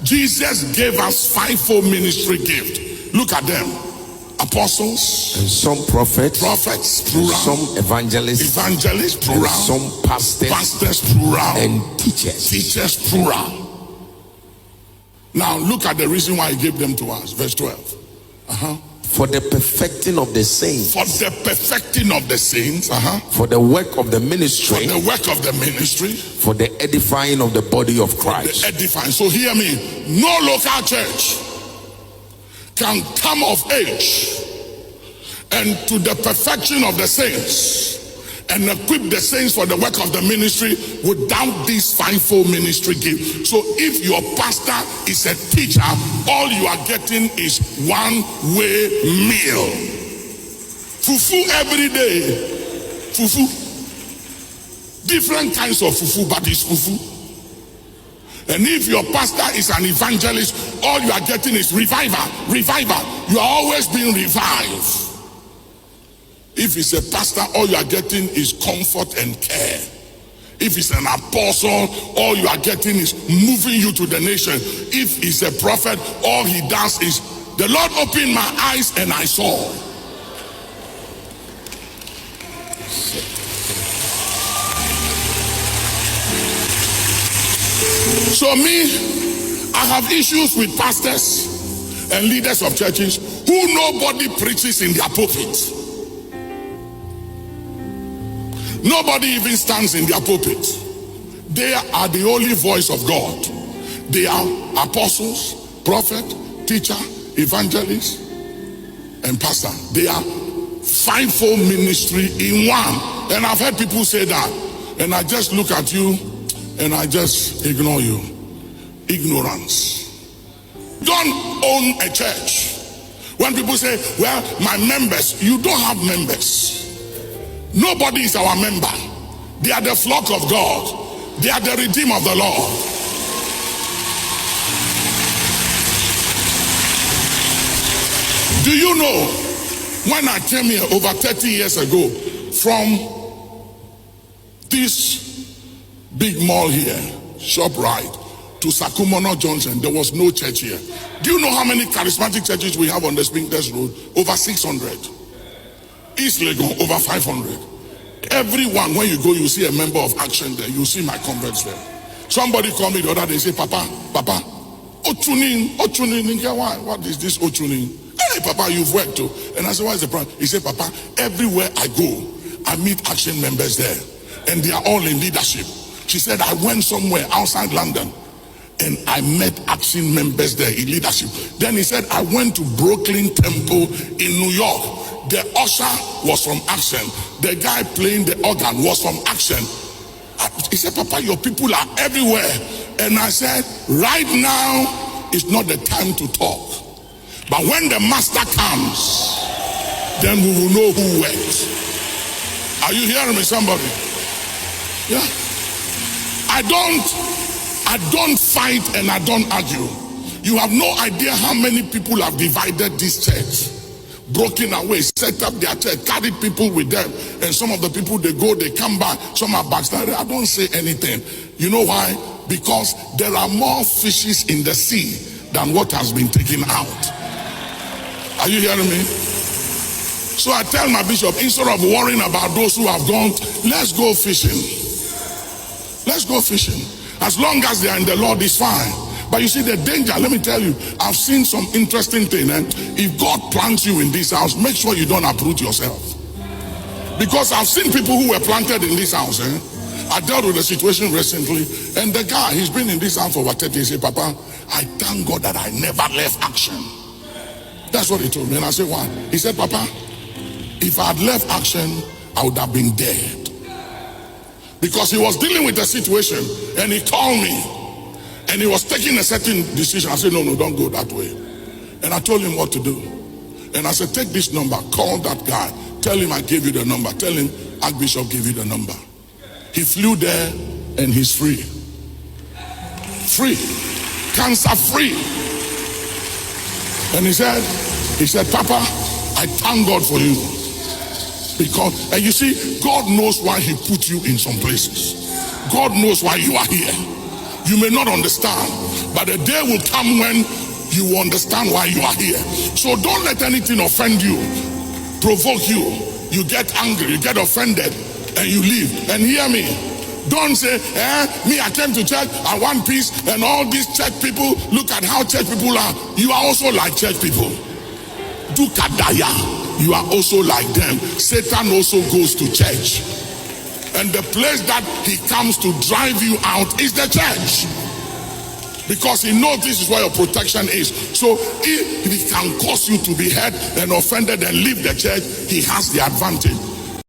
Jesus gave us fivefold ministry gift. Look at them. Apostles, and some prophets, plural. Some evangelists, plural. And some pastors, plural. And teachers, plural. Now look at the reason why he gave them to us. Verse 12. For the perfecting of the saints. For the perfecting of the saints. For the work of the ministry. For the work of the ministry. For the edifying of the body of Christ. The edifying. So hear me. No local church can come of age and to the perfection of the saints and equip the saints for the work of the ministry without this fivefold ministry gift. So if your pastor is a teacher, all you are getting is one-way meal. Fufu every day. Fufu. Different kinds of fufu, but it's fufu. And if your pastor is an evangelist, all you are getting is revival. You are always being revived. If it's a pastor, all you are getting is comfort and care. If it's an apostle, all you are getting is moving you to the nation. If it's a prophet, all he does is, the Lord opened my eyes and I saw. So me, I have issues with pastors and leaders of churches who nobody preaches in their pulpit. Nobody even stands in their pulpit. They are the only voice of God. They are apostles, prophet, teacher, evangelist, and pastor. They are fivefold ministry in one. And I've heard people say that, and I just look at you and I just ignore you. Ignorance. Don't own a church. When people say, well, my members, you don't have members. Nobody is our member. They are the flock of God. They are the redeemed of the Lord. Do you know, when I came here over 30 years ago from this big mall here, ShopRite, to Sakumono Junction, there was no church here. Do you know how many charismatic churches we have on the Spintex Road? Over 600. East Legon, over 500. Everyone, when you go, you see a member of Action there. You see my converts there. Somebody called me the other day and say, Papa, Ochunin, what is this Ochunin? Hey, Papa, you've worked too. And I said, what is the problem? He said, Papa, everywhere I go, I meet Action members there. And they are all in leadership. She said, I went somewhere outside London and I met Action members there in leadership. Then he said, I went to Brooklyn Temple in New York. The usher was from Action. The guy playing the organ was from Action. He said, Papa, your people are everywhere. And I said, right now is not the time to talk. But when the master comes, then we will know who went. Are you hearing me, somebody? Yeah. I don't fight and I don't argue. You have no idea how many people have divided this church. Broken away, set up their church, carried people with them, and some of the people, they go, they come back, some are backslided. I don't say anything. You know why? Because there are more fishes in the sea than what has been taken out. Are you hearing me? So I tell my bishop, instead of worrying about those who have gone, let's go fishing. Let's go fishing. As long as they are in the Lord, it's fine. But you see the danger, let me tell you, I've seen some interesting thing. And if God plants you in this house, make sure you don't uproot yourself. Because I've seen people who were planted in this house. I dealt with a situation recently, and the guy, he's been in this house for over 30 years. He said, Papa, I thank God that I never left Action. That's what he told me. And I said, why? He said, Papa, if I had left Action, I would have been dead. Because he was dealing with a situation, and he called me. And he was taking a certain decision. I said, no, don't go that way. And I told him what to do. And I said, take this number, call that guy. Tell him I gave you the number. Tell him Archbishop gave you the number. He flew there and he's free. Free. Cancer free. And he said, Papa, I thank God for you. Because, and you see, God knows why he put you in some places. God knows why you are here. You may not understand, But the day will come when you will understand why you are here. So don't let anything offend you, provoke you. You get angry, you get offended, and you leave. And hear me. Don't say, me, I came to church, I want peace, and all these church people, look at how church people are. You are also like church people. Do kadaya. You are also like them. Satan also goes to church. And the place that he comes to drive you out is the church. Because he knows this is where your protection is. So if he can cause you to be hurt and offended and leave the church, he has the advantage.